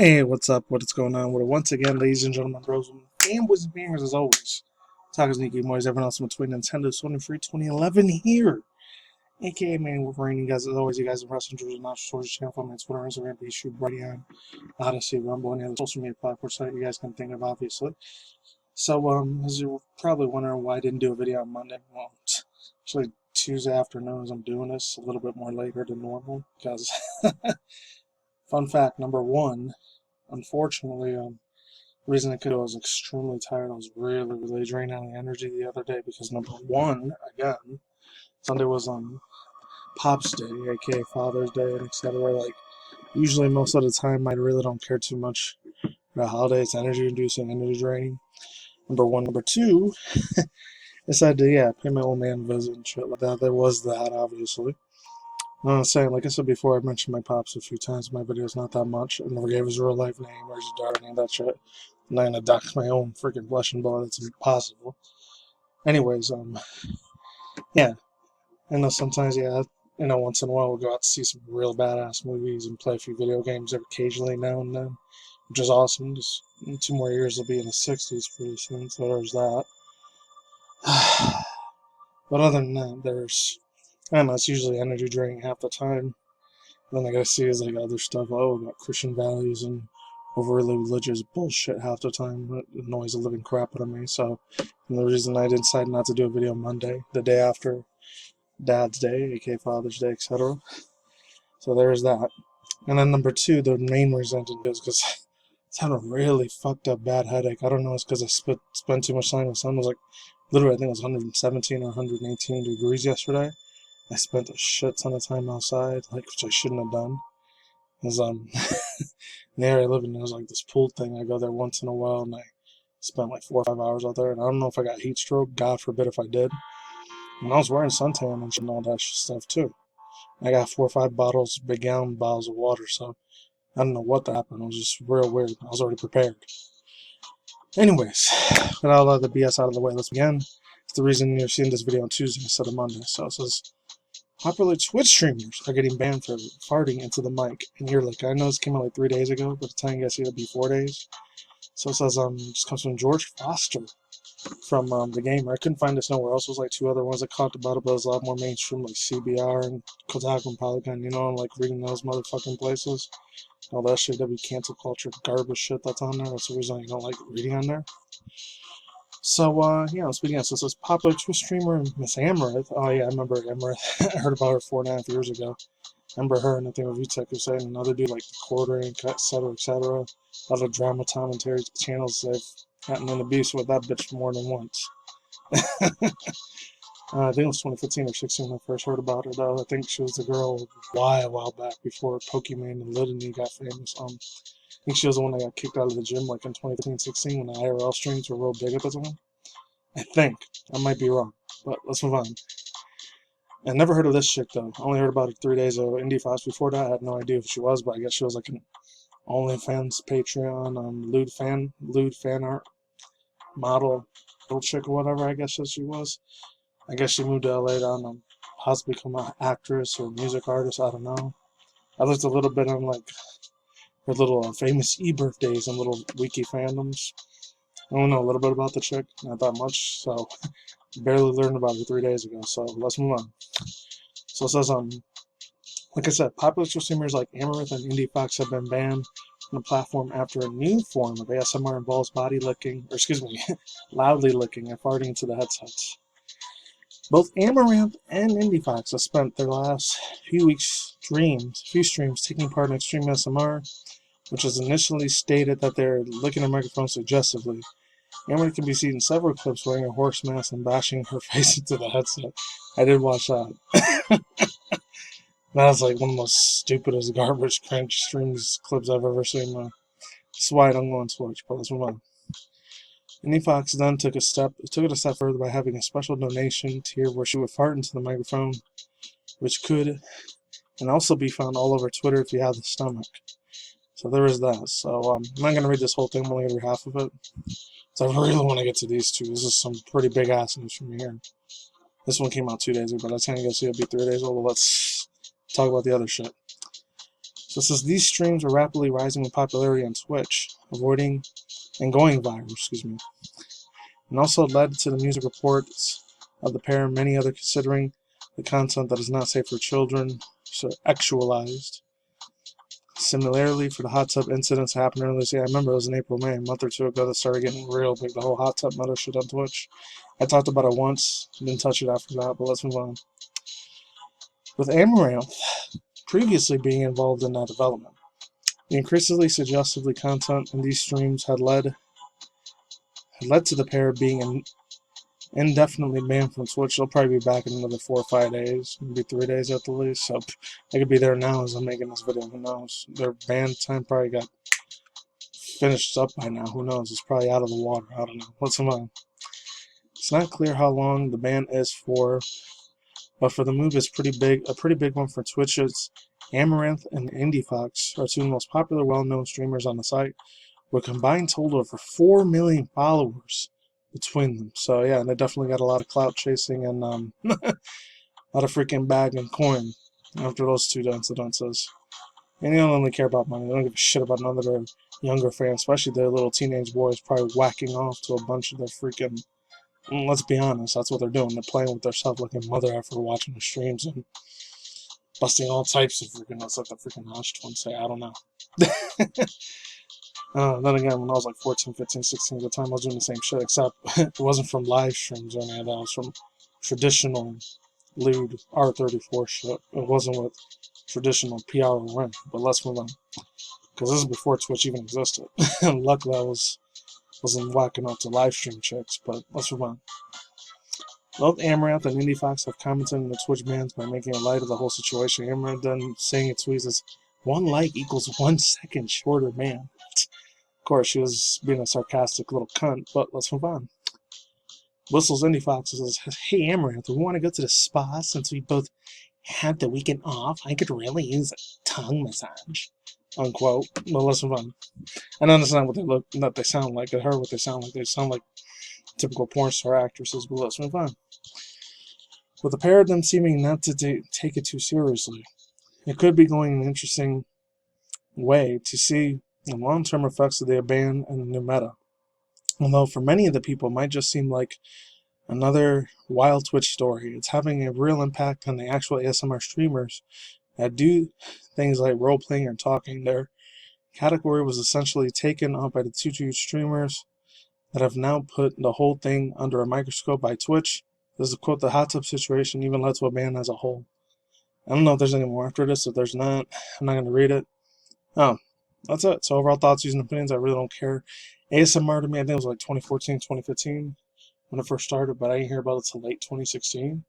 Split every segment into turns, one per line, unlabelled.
Hey, what's up? What is going on? We're once again, ladies and gentlemen, bros, and boys and gamers, as always. Talk is Nicky Moyes, everyone else in between Nintendo, Sony Free 2011 here, aka MannyWolverine. You guys, as always, you guys are passengers and not sources channel for my Twitter, Instagram, YouTube, on Odyssey, Rumble, and other social media platforms that you guys can think of, obviously. So, as you're probably wondering why I didn't do a video on Monday, well, actually Tuesday afternoons, I'm doing this a little bit more later than normal because, fun fact number one. Unfortunately, the reason I could, I was extremely tired. I was really draining on the energy the other day because number one, again, Sunday was Pop's Day, aka Father's Day, and etc. Like usually, most of the time, I really don't care too much about holidays. Energy inducing, energy draining. Number one, number two, decided to pay my old man a visit and shit like that. There was that, obviously. I'm saying, like I said before, I mentioned my pops a few times in my videos, not that much. I never gave his real life name or his daughter name, that shit. I'm not gonna dox my own freaking flesh and blood, it's impossible. Anyways, yeah. I know sometimes, once in a while we'll go out to see some real badass movies and play a few video games occasionally now and then, which is awesome. Just 2 more years, will be in the 60s pretty soon, so there's that. But other than that, I don't know, it's usually energy draining half the time. Then I gotta see is like other stuff, about Christian values and overly religious bullshit half the time. It annoys the living crap out of me. So, and the reason I decided not to do a video Monday, the day after Dad's Day, aka Father's Day, etc. So there's that. And then number two, the main reason is because it's having a really fucked up bad headache. I don't know, it's because I spent too much time. The sun was like, literally, I think it was 117 or 118 degrees yesterday. I spent a shit ton of time outside, which I shouldn't have done. Because, in the area I live in, there's like this pool thing. I go there once in a while, and I spent like 4 or 5 hours out there. And I don't know if I got heat stroke. God forbid if I did. And I was wearing suntan and all that stuff too. I got 4 or 5 big gallon bottles of water, so I don't know what happened. It was just real weird. I was already prepared. Anyways, with all of the BS out of the way, let's begin. It's the reason you're seeing this video on Tuesday instead of Monday. So it says, popular Twitch streamers are getting banned for farting into the mic. And you're like, I know this came out like 3 days ago, but the time you guys see it'll be 4 days. So it says, this comes from George Foster from The Gamer. I couldn't find this nowhere else. It was like 2 other ones that talked about it, but it was a lot more mainstream, like CBR and Kotaku and Polygon, and like reading those motherfucking places. All that shit, that'd be cancel culture garbage shit that's on there. That's the reason I don't like reading on there. So, let's begin. So, this popular Twitch streamer, Miss Amarouanth. Oh, yeah, I remember Amarouanth. I heard about her 4.5 years ago. I remember her and I think it was VTech was saying another dude like quartering, etc., etc. A lot of drama commentary channels. They've gotten in abuse with that bitch more than once. I think it was 2015 or 16 when I first heard about her, though. I think she was the girl a while back before Pokemon and Litany got famous. I think she was the one that got kicked out of the gym like in 2015-16 when the IRL streams were real big at the time. I think. I might be wrong, but let's move on. I never heard of this chick, though. I only heard about her 3 days ago. IndieFoxx before that, I had no idea who she was, but I guess she was like an OnlyFans, Patreon, lewd fan art model, little chick or whatever, I guess she was. I guess she moved to LA to possibly become an actress or music artist, I don't know. I looked a little bit on like her little famous e-birthdays and little wiki fandoms. I don't know a little bit about the chick, not that much, so barely learned about her 3 days ago, so let's move on. So it says, like I said, popular streamers like Amarouanth and IndieFoxx have been banned from the platform after a new form of ASMR involves loudly licking and farting into the headsets. Both Amarouanth and IndieFoxx have spent their last few streams taking part in extreme ASMR, which has initially stated that they're licking their microphones suggestively. Amarouanth can be seen in several clips wearing a horse mask and bashing her face into the headset. I did watch that. That was like one of the most stupidest garbage cringe streams clips I've ever seen. That's why I don't go on Twitch, but let's move on. IndieFoxx then took it a step further by having a special donation tier where she would fart into the microphone, which could and also be found all over Twitter if you have the stomach. So there is that. So I'm not going to read this whole thing, I'm only going to read half of it. So I really want to get to these two. This is some pretty big ass news from here. This one came out 2 days ago, but I was going to see it'll be 3 days old. But let's talk about the other shit. So it says these streams are rapidly rising in popularity on Twitch, avoiding and going viral, and also led to the music reports of the pair and many other considering the content that is not safe for children, so actualized. Similarly, for the hot tub incidents that happened earlier this year, I remember it was in April, May, a month or two ago that started getting real big, the whole hot tub meta shit on Twitch. I talked about it once, didn't touch it after that, but let's move on. With Amarouanth previously being involved in that development, the increasingly suggestively content in these streams had led to the pair being indefinitely banned from Twitch. They'll probably be back in another 4 or 5 days, maybe 3 days at the least. So they could be there now as I'm making this video. Who knows? Their ban time probably got finished up by now. Who knows? It's probably out of the water. I don't know. Let's move on. It's not clear how long the ban is for, but for the move is a pretty big one for Twitch's. Amarouanth and IndieFoxx are two of the most popular, well-known streamers on the site, with a combined total of over 4 million followers between them. So yeah, they definitely got a lot of clout chasing and a lot of freaking bag and coin after those two incidences. And they don't only care about money. They don't give a shit about none of their younger fans, especially their little teenage boys probably whacking off to a bunch of their freaking... Let's be honest, that's what they're doing. They're playing with themselves like a mother after watching the streams and busting all types of freaking... That's like the freaking Hodge twins say. I don't know. Then again, when I was like 14, 15, 16 at the time, I was doing the same shit, except it wasn't from live streams or any of that. It was from traditional lewd R34 shit. It wasn't with traditional PROM. But let's move on, because this is before Twitch even existed. Luckily, I wasn't whacking up to live stream chicks. But let's move on. Both Amarouanth and IndieFoxx have commented on the Twitch bans by making light of the whole situation. Amarouanth then saying in tweets as 1 like equals 1 second shorter ban. Of course, she was being a sarcastic little cunt, but let's move on. Whistles IndieFoxx says, "Hey Amarouanth, we want to go to the spa since we both had the weekend off. I could really use a tongue massage." Unquote. But let's move on. I don't understand what they sound like. I heard what they sound like. They sound like typical porn star actresses, but let's move on. With the pair of them seeming not to take it too seriously, it could be going an interesting way to see the long-term effects of their ban and the new meta. Although for many of the people it might just seem like another wild Twitch story, it's having a real impact on the actual ASMR streamers that do things like role-playing or talking. Their category was essentially taken up by the two huge streamers that have now put the whole thing under a microscope by Twitch. This is to quote, "The hot tub situation even led to a ban as a whole." I don't know if there's any more after this. If there's not, I'm not going to read it. Oh, that's it. So overall thoughts, views, and opinions, I really don't care. ASMR to me, I think it was like 2014, 2015 when it first started, but I didn't hear about it till late 2016.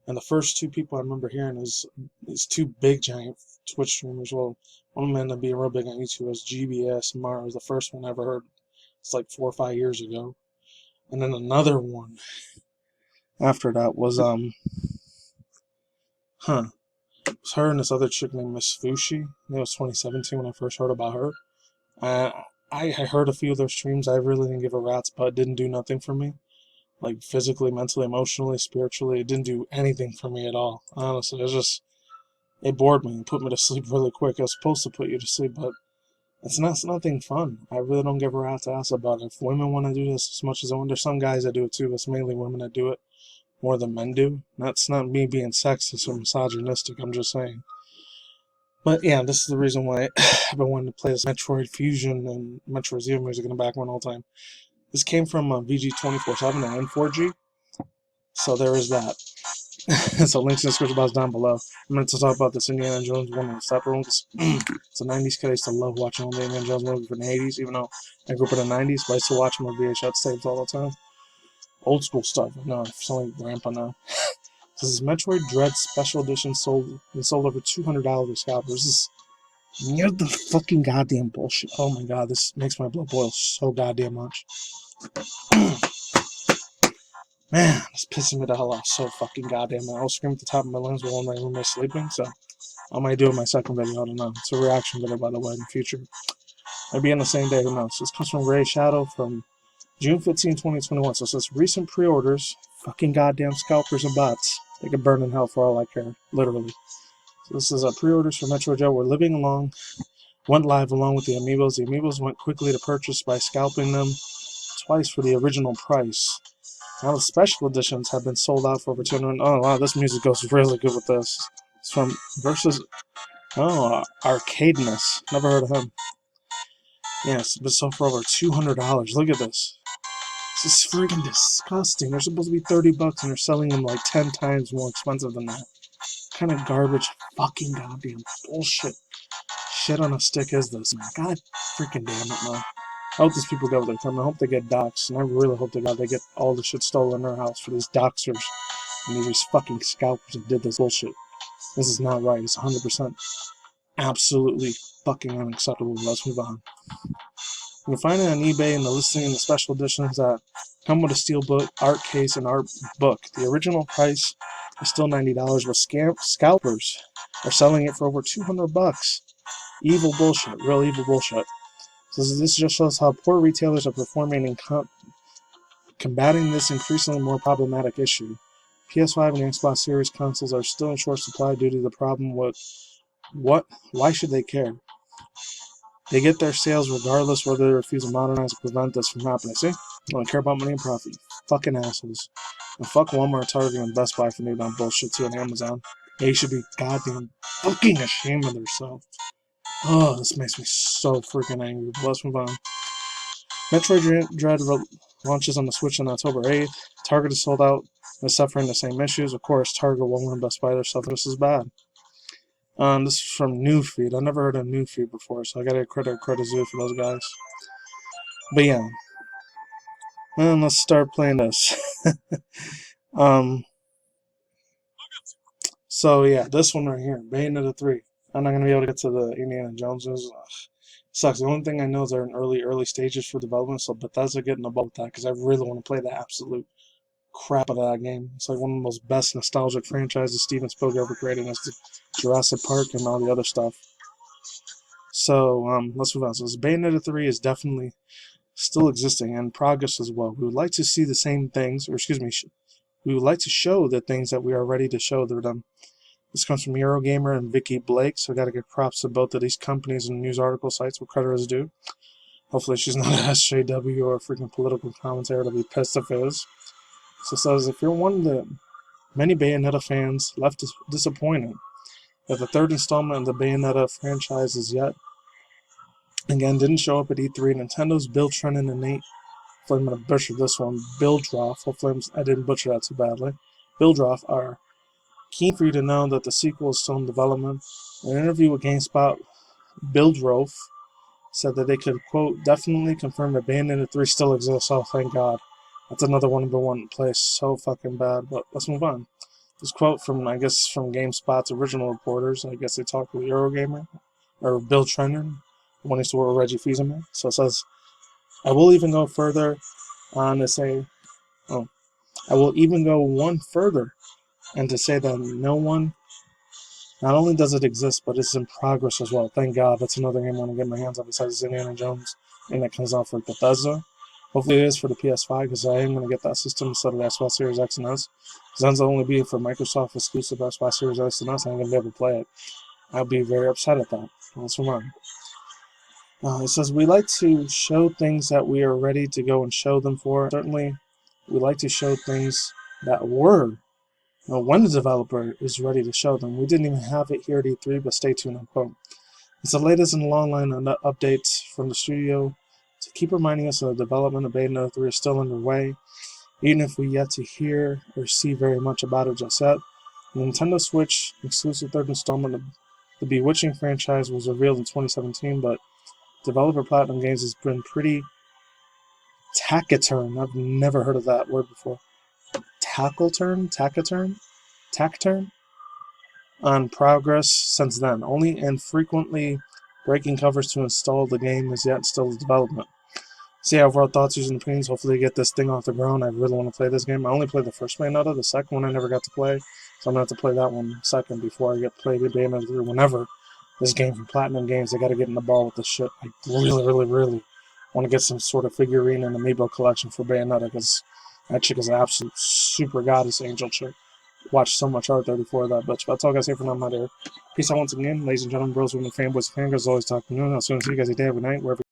And the first two people I remember hearing is these two big giant Twitch streamers. Well, one of them ended up being real big on YouTube was GBSMR. It was the first one I ever heard. It's like 4 or 5 years ago. And then another one after that was it was her and this other chick named Miss Fushi. I think it was 2017 when I first heard about her. I heard a few of their streams. I really didn't give a rat's butt. It didn't do nothing for me. Like physically, mentally, emotionally, spiritually. It didn't do anything for me at all. Honestly, it bored me and put me to sleep really quick. It was supposed to put you to sleep, but it's nothing fun. I really don't give a rat's ass about it. If women want to do this as much as I want, there's some guys that do it too. It's mainly women that do it more than men do. That's not me being sexist or misogynistic. I'm just saying. But yeah, this is the reason why I've been wanting to play this Metroid Fusion and Metroid Zero music in the background all the time. This came from VG247 and N4G. So there is that. So links in the description box down below. I'm going to talk about this Indiana Jones one of the separate ones. It's a 90s kid. I used to love watching all the Indiana Jones movies from the 80s, even though I grew up in the 90s, but I used to watch them on VHS tapes all the time. Old school stuff. No, it's only grandpa now. This is Metroid Dread Special Edition sold over $200 at Scalpers. This is near the fucking goddamn bullshit. Oh my god, this makes my blood boil so goddamn much. Man, it's pissing me the hell off so fucking goddamn much. I'll scream at the top of my lungs while my roommate's sleeping, so I might do it in my second video, I don't know. It's a reaction video, by the way, in the future. Maybe on the same day, who knows. This comes from Ray Shadow from June 15, 2021. So it says, recent pre-orders, fucking goddamn scalpers and bots. They can burn in hell for all I care, literally. So this is pre-orders for Metroid Joe. Went live along with the amiibos. The amiibos went quickly to purchase by scalping them twice for the original price. Now the special editions have been sold out for over 200. Oh wow, this music goes really good with this. It's from Versus. Oh, Arcadeness. Never heard of him. Yes, but sold for over $200. Look at this. This is freaking disgusting. They're supposed to be 30 bucks and they're selling them like 10 times more expensive than that. What kind of garbage, fucking goddamn bullshit shit on a stick is this, man? God freaking damn it, man. I hope these people get what they're coming. I hope they get doxxed, and I really hope to God they get all the shit stolen in their house for these doxers and these fucking scalpers that did this bullshit. This is not right. It's 100% absolutely fucking unacceptable. Let's move on. You can find it on eBay in the listing in the special editions that come with a steelbook, art case, and art book. The original price is still $90, but scalpers are selling it for over 200 bucks. Evil bullshit. Real evil bullshit. So this just shows how poor retailers are performing in combating this increasingly more problematic issue. PS5 and Xbox Series consoles are still in short supply due to the problem with what? Why should they care? They get their sales regardless whether they refuse to modernize or prevent this from happening. See? They don't care about money and profit. You fucking assholes. And fuck Walmart, Target, and Best Buy for doing that bullshit too, and Amazon. They should be goddamn fucking ashamed of themselves. Oh, this makes me so freaking angry. But let's move on. Metroid Dread launches on the Switch on October 8th. Target is sold out and is suffering the same issues. Of course, Target, Walmart, and Best Buy are suffering just as bad. This is from Newfeed. I never heard of Newfeed before, so I gotta credit due for those guys. But yeah. And let's start playing this. So yeah, this one right here, Bayonetta 3. I'm not gonna be able to get to the Indiana Joneses. Sucks. The only thing I know is they're in early stages for development, so Bethesda getting involved with that because I really want to play the absolute crap out of that game. It's like one of the most best nostalgic franchises Steven Spielberg ever created. That's the Jurassic Park and all the other stuff. So let's move on. So this Bayonetta 3 is definitely still existing and progress as well. We would like to see the same things, or excuse me, we would like to show the things that we are ready to show. They're done. This comes from Eurogamer and Vicky Blake, so I gotta give props to both of these companies and news article sites where credit is due. Hopefully she's not an SJW or a freaking political commentator to be pissed if it is. So it says, if you're one of the many Bayonetta fans left disappointed that the third installment of the Bayonetta franchise is yet again didn't show up at E3, Nintendo's Bill Trennan and Nate, hopefully I'm going to butcher this one, Bildroff, hopefully I didn't butcher that too badly, Bildroff are keen for you to know that the sequel is still in development. In an interview with GameSpot, Bildroff said that they could, quote, definitely confirm that Bayonetta 3 still exists. Oh, thank God. That's another one I've been wanting to play so fucking bad. But let's move on. This quote from, I guess, from GameSpot's original reporters. I guess they talked with Eurogamer, or Bill Trennan, when he used to work with Reggie Fils-Aimé. So it says, I will even go further on to say, I will even go one further and to say that not only does it exist, but it's in progress as well. Thank God. That's another game I want to get my hands on besides Indiana Jones, and that comes out for Bethesda. Hopefully it is for the PS5, because I am going to get that system instead of the Xbox Series X and S. Because that'll only be for Microsoft exclusive Xbox Series X and S, I ain't going to be able to play it. I'll be very upset at that. Let's move on. It says, we like to show things that we are ready to go and show them for. Certainly, we like to show things that were when the developer is ready to show them. We didn't even have it here at E3, but stay tuned, unquote. It's the latest in a long line of updates from the studio to keep reminding us that the development of Bayonetta 3 is still underway, even if we yet to hear or see very much about it just yet. The Nintendo Switch exclusive third installment of the Bewitching franchise was revealed in 2017, but developer Platinum Games has been pretty taciturn. I've never heard of that word before. Taciturn on progress since then. Only infrequently breaking covers to install the game is yet still in development. See overall thoughts, views, and opinions. Hopefully get this thing off the ground. I really want to play this game. I only played the first Bayonetta. The second one I never got to play, so I'm going to have to play that one second before I get played Bayonetta 3. Whenever this game from Platinum Games, I got to get in the ball with this shit. I really want to get some sort of figurine and amiibo collection for Bayonetta, because that chick is an absolute super goddess angel chick. Watched so much R34 of that bitch. But that's all I gotta say for now, my dear. Peace out once again, ladies and gentlemen, bros, women, fanboys, fangirls, always talking noon. I'll soon see you guys a day, every night, wherever